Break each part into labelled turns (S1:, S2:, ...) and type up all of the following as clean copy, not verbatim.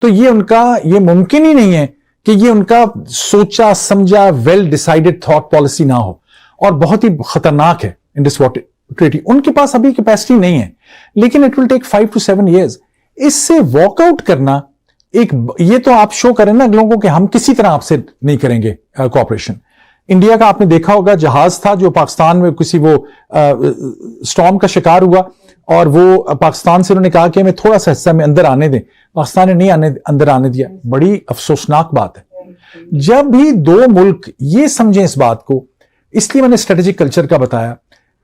S1: تو یہ ممکن ہی نہیں ہے کہ یہ ان کا سوچا سمجھا ویل ڈیسائیڈڈ تھاٹ پالیسی نہ ہو، اور بہت ہی خطرناک ہے انڈس واٹر ٹریٹی. ان کے پاس ابھی کیپیسٹی نہیں ہے، لیکن it will take 5 to 7 years. اس سے واک آؤٹ کرنا یہ تو آپ شو کریں نا لوگوں کو کہ ہم کسی طرح آپ سے نہیں کریں گے کوآپریشن. انڈیا کا آپ نے دیکھا ہوگا جہاز تھا جو پاکستان میں کسی وہ اسٹارم کا شکار ہوا، اور وہ پاکستان سے انہوں نے کہا کہ ہمیں تھوڑا سا حصہ میں اندر آنے دیں، پاکستان نے نہیں اندر آنے دیا. بڑی افسوسناک بات ہے. جب بھی دو ملک یہ سمجھیں اس بات کو، اس لیے میں نے اسٹریٹجک کلچر کا بتایا.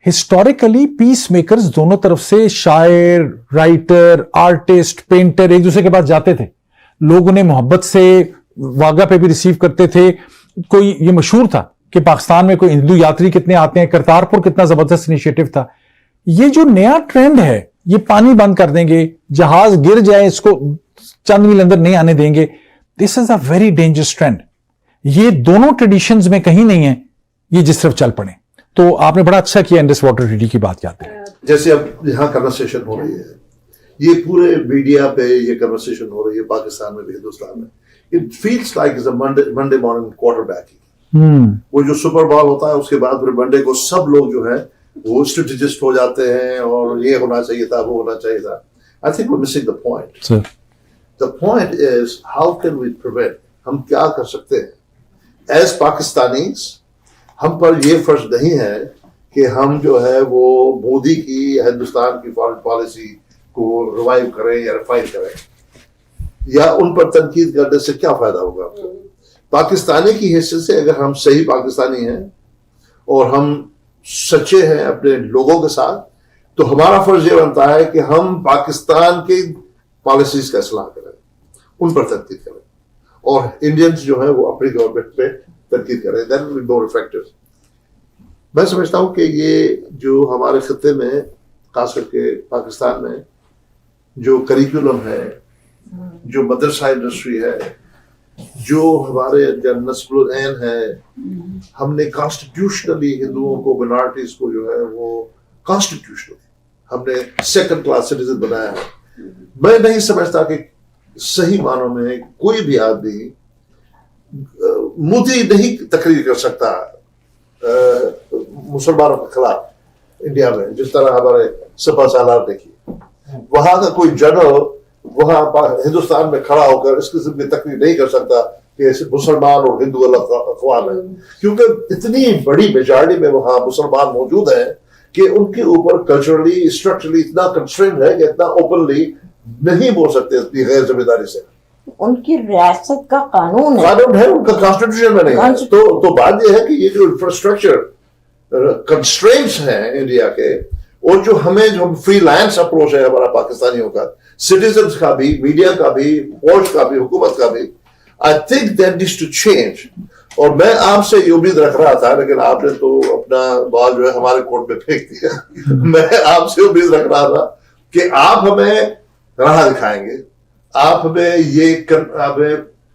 S1: ہسٹوریکلی پیس میکرز دونوں طرف سے، شاعر، رائٹر، آرٹسٹ، پینٹر ایک دوسرے کے پاس جاتے تھے. لوگ انہیں محبت سے واگا پہ بھی ریسیو کرتے تھے. کوئی یہ مشہور تھا کہ پاکستان میں کوئی ہندو یاتری کتنے آتے ہیں، کرتارپور کتنا زبردست انیشیٹو تھا. یہ جو نیا ٹرینڈ ہے، یہ پانی بند کر دیں گے، جہاز گر جائے اس کو چند میل اندر نہیں آنے دیں گے، دس از اے ویری ڈینجرس ٹرینڈ. یہ دونوں ٹریڈیشنز میں کہیں نہیں ہے یہ جس طرف چل پڑے. تو آپ نے بڑا اچھا کیا انڈس واٹر ٹریٹی کی بات کرتے ہیں.
S2: جیسے اب یہاں کنورسیشن ہو رہی ہے، یہ پورے میڈیا پہ یہ کنورسیشن ہو رہی ہے پاکستان میں بھی ہندوستان میں. It feels like is a Monday morning quarterbacking. وہ جو سپر بال ہوتا ہے اس کے بعد پھر منڈے کو سب لوگ جو ہے وہ اسٹریٹجسٹ ہو جاتے ہیں، اور یہ ہونا چاہیے تھا، وہ ہونا چاہیے تھا. I think we're missing the point.
S1: Sir.
S2: The point is how can we prevent؟ ہم کیا کر سکتے ہیں ایز پاکستانیز. ہم پر یہ فرض نہیں ہے کہ ہم جو ہے وہ مودی کی ہندوستان کی فارن پالیسی کو ریوائیو کریں یا ریفائن کریں، یا ان پر تنقید کرنے سے کیا فائدہ ہوگا. پاکستانی کی حیثیت سے اگر ہم صحیح پاکستانی ہیں اور ہم سچے ہیں اپنے لوگوں کے ساتھ، تو ہمارا فرض یہ بنتا ہے کہ ہم پاکستان کی پالیسیز کا اصلاح کریں، ان پر تنقید کریں، اور انڈینز جو ہیں وہ اپنی گورنمنٹ پہ تنقید کریں. دین ول بی مور افیکٹو. میں سمجھتا ہوں کہ یہ جو ہمارے خطے میں خاص کر کے پاکستان میں جو کریکولم ہے، جو مدرسہ انڈسٹری ہے، جو ہمارے نسل العین ہے، ہم نے کانسٹیٹیوشنلی ہندوؤں کو، مائنارٹیز کو جو ہے وہ کانسٹیٹیوشنلی ہم نے سیکنڈ کلاس سٹیزن بنایا ہے. میں نہیں سمجھتا کہ صحیح معنوں میں کوئی بھی آدمی مودی نہیں تقریر کر سکتا مسلمانوں کے خلاف انڈیا میں، جس طرح ہمارے سپا سالار دیکھی. وہاں کا کوئی جنرل وہاں ہندوستان میں کھڑا ہو کر اس قسم کی تقریر نہیں کر سکتا کہ مسلمان اور ہندو الگ اقوام ہیں، کیونکہ اتنی بڑی میجارٹی میں وہاں مسلمان موجود ہیں کہ ان کے اوپر کلچرلی اسٹرکچرلی اتنا کنسٹرینڈ ہے کہ اتنا اوپنلی نہیں بول سکتے اتنی غیر ذمہ داری سے.
S3: ان کی ریاست کا قانون
S2: ہے، ان کا کانسٹیٹیوشن میں نہیں ہے. تو بات یہ ہے کہ یہ جو انفراسٹرکچر کنسٹرینٹس ہیں انڈیا کے، اور جو ہم فری لینس اپروچ ہے ہمارا پاکستانیوں کا، سٹیزنز کا بھی، میڈیا کا بھی، فوج کا بھی، حکومت کا بھی، I think that needs to change. اور میں آپ سے یہ امید رکھ رہا تھا، لیکن آپ نے تو اپنا بال جو ہے ہمارے کورٹ میں پھینک دیا. میں آپ سے امید رکھ رہا تھا کہ آپ ہمیں راہ دکھائیں گے، آپ ہمیں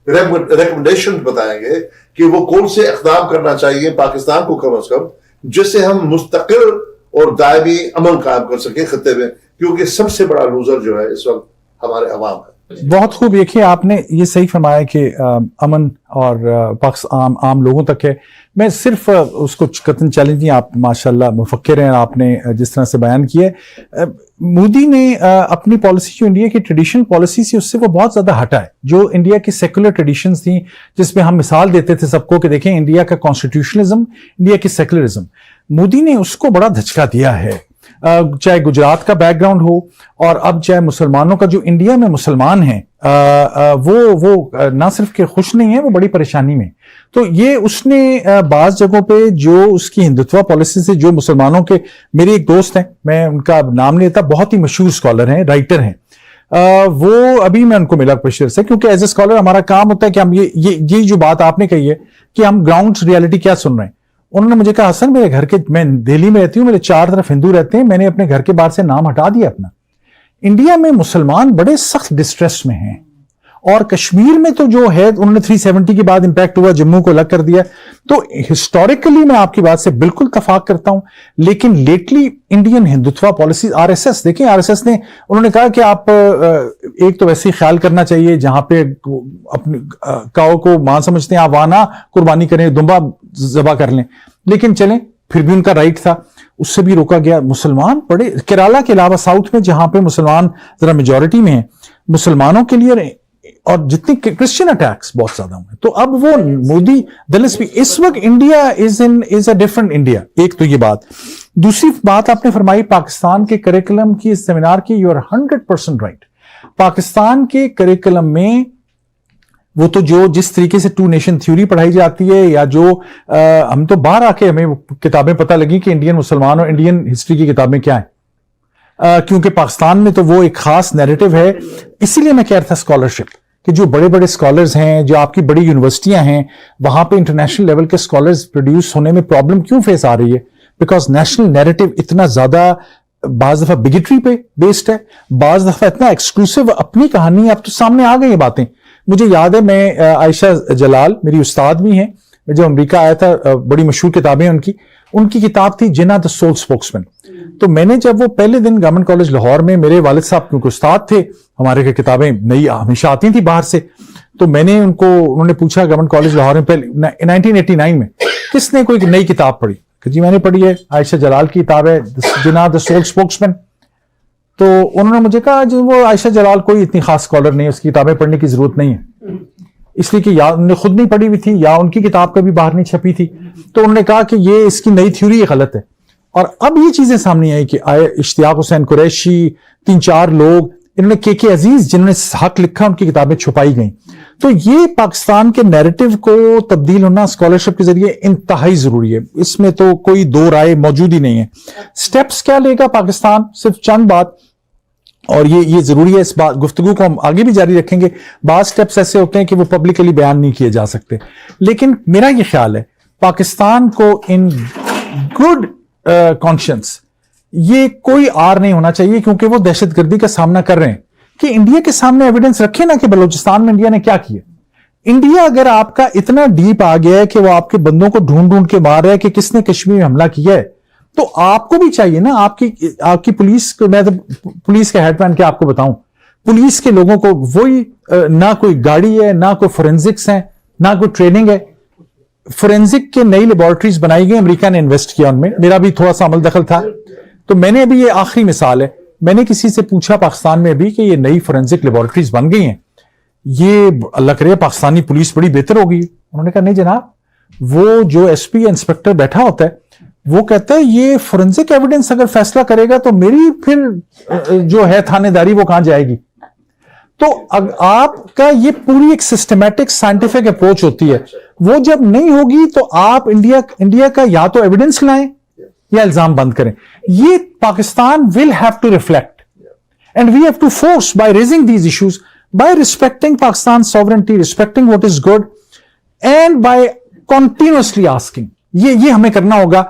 S2: ریکمنڈیشن بتائیں گے کہ وہ کون سے اقدام کرنا چاہیے پاکستان کو کم از کم، جس سے ہم مستقل اور دائمی امن قائم کر سکیں خطے میں، کیونکہ سب سے بڑا لوزر جو ہے اس وقت ہمارے عوام ہے.
S1: بہت خوب. دیکھیے آپ نے یہ صحیح فرمایا کہ امن اور عام لوگوں تک ہے. میں صرف اس کو قطعاً چیلنج نہیں، آپ ماشاءاللہ مفکر ہیں، آپ نے جس طرح سے بیان کیا ہے. مودی نے اپنی پالیسی جو انڈیا کی ٹریڈیشنل پالیسی سے اس سے وہ بہت زیادہ ہٹا ہے. جو انڈیا کی سیکولر ٹریڈیشنز تھیں، جس میں ہم مثال دیتے تھے سب کو کہ دیکھیں انڈیا کا کانسٹیٹیوشنلزم، انڈیا کی سیکولرزم، مودی نے اس کو بڑا دھچکا دیا ہے. چاہے گجرات کا بیک گراؤنڈ ہو، اور اب چاہے مسلمانوں کا جو انڈیا میں مسلمان ہیں وہ نہ صرف کہ خوش نہیں ہیں، وہ بڑی پریشانی میں. تو یہ اس نے بعض جگہوں پہ جو اس کی ہندوتوا پالیسی سے، جو مسلمانوں کے، میرے ایک دوست ہیں، میں ان کا نام نہیں لیتا، بہت ہی مشہور اسکالر ہیں، رائٹر ہیں، وہ ابھی میں ان کو ملا پشر سے، کیونکہ ایز اے اسکالر ہمارا کام ہوتا ہے کہ ہم یہ جو بات آپ نے کہی ہے کہ ہم گراؤنڈ ریالٹی کیا سن رہے ہیں. انہوں نے مجھے کہا حسن میرے گھر کے، میں دہلی میں رہتی ہوں، میرے چار طرف ہندو رہتے ہیں، میں نے اپنے گھر کے باہر سے نام ہٹا دیا اپنا. انڈیا میں مسلمان بڑے سخت ڈسٹریس میں ہیں، اور کشمیر میں تو جو ہے انہوں نے 370 کے بعد امپیکٹ ہوا, جموں کو الگ کر دیا. تو ہسٹوریکلی میں آپ کی بات سے بالکل اتفاق کرتا ہوں, لیکن lately Indian Hindutva policies, R S S دیکھیں, آر ایس ایس نے انہوں نے کہا کہ آپ ایک تو ویسے ہی خیال کرنا چاہیے جہاں پہ اپنی کاؤ کو ماں سمجھتے ہیں آپ وہاں نہ قربانی کریں, دمبا ذبح کر لیں, لیکن چلیں پھر بھی ان کا رائٹ تھا, اس سے بھی روکا گیا. مسلمان بڑے کیرالا کے علاوہ ساؤتھ میں جہاں پہ مسلمان ذرا میجورٹی میں ہیں, مسلمانوں کے لیے اور جتنی کرسچن اٹیکس بہت زیادہ ہوئے, تو اب وہ مودی دلچسپی اس وقت India is a different India. ایک تو یہ بات. دوسری بات آپ نے فرمائی پاکستان کے کریکولم کی, اس سیمینار کی, یو آر 100% رائٹ. پاکستان کے کریکولم میں وہ تو جو جس طریقے سے ٹو نیشن تھیوری پڑھائی جاتی ہے, یا جو ہم تو باہر آ کے ہمیں کتابیں پتہ لگی کہ انڈین مسلمان اور انڈین ہسٹری کی کتابیں کیا ہیں, کیونکہ پاکستان میں تو وہ ایک خاص نیریٹو ہے. اسی لیے میں کہہ رہا تھا اسکالرشپ, کہ جو بڑے بڑے اسکالرز ہیں, جو آپ کی بڑی یونیورسٹیاں ہیں, وہاں پہ انٹرنیشنل لیول کے اسکالرز پروڈیوس ہونے میں پرابلم کیوں فیس آ رہی ہے؟ بیکاز نیشنل نیریٹو اتنا زیادہ بعض دفعہ بگٹری پہ بیسڈ ہے, بعض دفعہ اتنا ایکسکلوسیو اپنی کہانی. اب تو سامنے آ گئی یہ باتیں. مجھے یاد ہے میں عائشہ جلال میری استاد بھی ہیں, میں جب امریکہ آیا تھا, بڑی مشہور کتابیں ان کی کتاب تھی جنا دا سول اسپوکسمین. تو میں نے جب وہ پہلے دن گورنمنٹ کالج لاہور میں, میرے والد صاحب کیونکہ استاد تھے ہمارے, کے کتابیں نئی ہمیشہ آتی تھیں باہر سے, تو میں نے انہوں نے پوچھا گورنمنٹ کالج لاہور میں پہلے 1989 میں کس نے کوئی نئی کتاب پڑھی؟ کہ جی میں نے پڑھی ہے, عائشہ جلال کی کتاب ہے جنا دا سول اسپوکسمین. تو انہوں نے مجھے کہا جو وہ عائشہ جلال کوئی اتنی خاص اسکالر نہیں ہے, اس کی کتابیں پڑھنے کی ضرورت نہیں ہے, اس لیے کہ یا انہوں نے خود نہیں پڑھی ہوئی تھی یا ان کی کتاب کبھی باہر نہیں چھپی تھی. تو انہوں نے کہا کہ یہ اس کی نئی تھیوری غلط ہے. اور اب یہ چیزیں سامنے آئی کہ اشتیاق حسین قریشی, 3-4 لوگ, انہوں نے کے عزیز جنہوں نے حق لکھا, ان کی کتابیں چھپائی گئیں. تو یہ پاکستان کے نیریٹو کو تبدیل ہونا اسکالرشپ کے ذریعے انتہائی ضروری ہے, اس میں تو کوئی دو رائے موجود ہی نہیں ہے. سٹیپس کیا لے گا پاکستان؟ صرف چند بات, اور یہ ضروری ہے, اس بات گفتگو کو ہم آگے بھی جاری رکھیں گے. بعض سٹیپس ایسے ہوتے ہیں کہ وہ پبلکلی بیان نہیں کیے جا سکتے, لیکن میرا یہ خیال ہے پاکستان کو ان گڈ کانشنس یہ کوئی آر نہیں ہونا چاہیے, کیونکہ وہ دہشت گردی کا سامنا کر رہے ہیں, کہ انڈیا کے سامنے ایویڈنس رکھے نا کہ بلوچستان میں انڈیا نے کیا کیا. انڈیا اگر آپ کا اتنا ڈیپ آ گیا ہے کہ وہ آپ کے بندوں کو ڈھونڈ کے مار رہا ہے کہ کس نے کشمیر میں حملہ کیا ہے, تو آپ کو بھی چاہیے نا, آپ کی پولیس کو, میں تو پولیس کا ہیڈ مین کیا آپ کو بتاؤں, پولیس کے لوگوں کو وہی نہ کوئی گاڑی ہے, نہ کوئی فورینزکس ہے, نہ کوئی ٹریننگ ہے. فورینزک کے نئی لیبارٹریز بنائی گئی, امریکہ نے انویسٹ کیا ان میں, میرا بھی تھوڑا سا عمل دخل تھا. تو میں نے ابھی, یہ آخری مثال ہے, میں نے کسی سے پوچھا پاکستان میں ابھی کہ یہ نئی فورینزک لیبارٹریز بن گئی ہیں, یہ اللہ کرے پاکستانی پولیس بڑی بہتر ہوگی. انہوں نے کہا نہیں جناب, وہ جو ایس پی انسپیکٹر بیٹھا ہوتا ہے وہ کہتا ہے یہ فورینزک ایویڈنس اگر فیصلہ کرے گا تو میری پھر جو ہے تھانے داری وہ کہاں جائے گی. تو آپ کا یہ پوری ایک سسٹمیٹک سائنٹیفک اپروچ ہوتی ہے, وہ جب نہیں ہوگی تو آپ انڈیا کا یا تو ایویڈنس لائیں یا الزام بند کریں. یہ Pakistan will have to reflect and we have to force by raising these issues, by respecting Pakistan's sovereignty, respecting what is good and by continuously asking. یہ ہمیں کرنا ہوگا